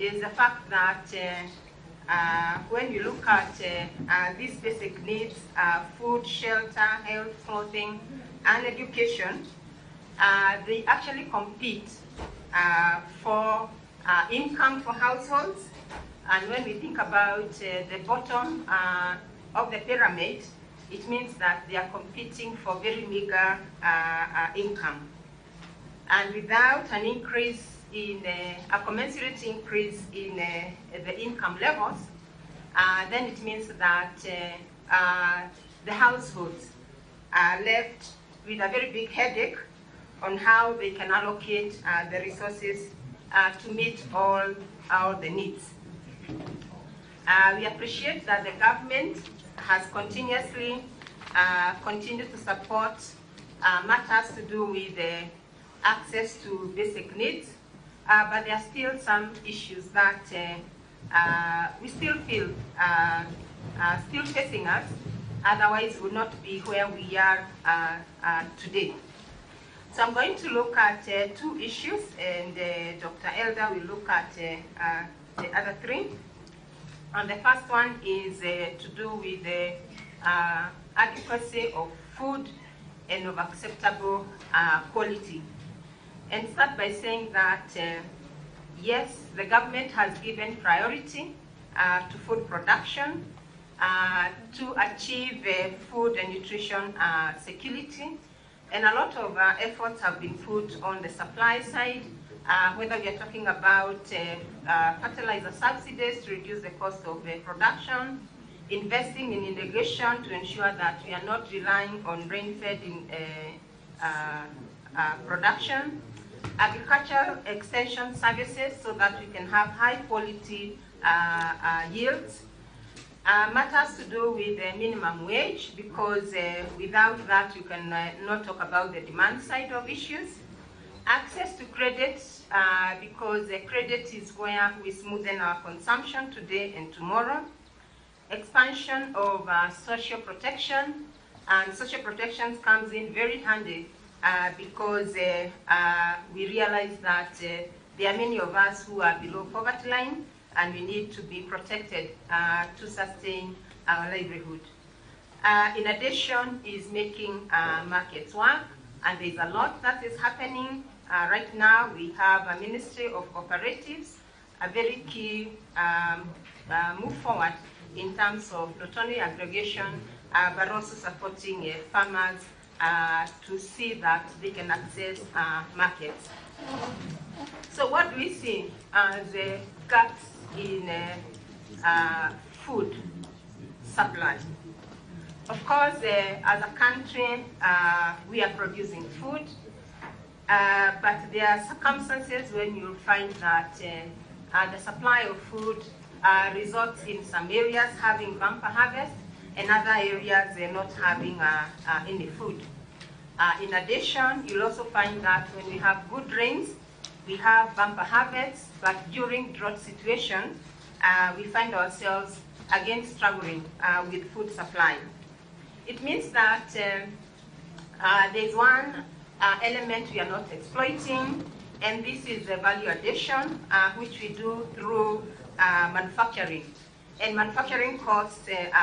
is the fact that when you look at these basic needs, food, shelter, health, clothing, and education, they actually compete for income for households. And when we think about the bottom of the pyramid, it means that they are competing for very meager income. And without an increase in a commensurate increase in the income levels, then it means that the households are left with a very big headache on how they can allocate the resources to meet all the needs. We appreciate that the government has continuously continued to support matters to do with access to basic needs, but there are still some issues that we still feel still facing us, otherwise we would not be where we are today. So I'm going to look at two issues, and Dr. Elder will look at the other three. And the first one is to do with the adequacy of food and of acceptable quality. And start by saying that, yes, the government has given priority to food production to achieve food and nutrition security. And a lot of efforts have been put on the supply side, whether we are talking about fertilizer subsidies to reduce the cost of production, investing in irrigation to ensure that we are not relying on rain-fed production, agricultural extension services so that we can have high-quality yields, matters to do with the minimum wage, because without that you can not talk about the demand side of issues. Access to credit, because credit is where we smoothen our consumption today and tomorrow. Expansion of social protection, and social protection comes in very handy because we realize that there are many of us who are below poverty line, and we need to be protected to sustain our livelihood. In addition is making markets work, and there's a lot that is happening. Right now we have a Ministry of Cooperatives, a very key move forward in terms of not only aggregation, but also supporting farmers to see that they can access markets. So what do we see as gaps in food supply? Of course, as a country, we are producing food, but there are circumstances when you find that the supply of food results in some areas having bumper harvest and other areas not having any food. In addition, you'll also find that when we have good rains, we have bumper harvests, but during drought situation, we find ourselves again struggling with food supply. It means that there's one element we are not exploiting, and this is the value addition, which we do through manufacturing. And manufacturing costs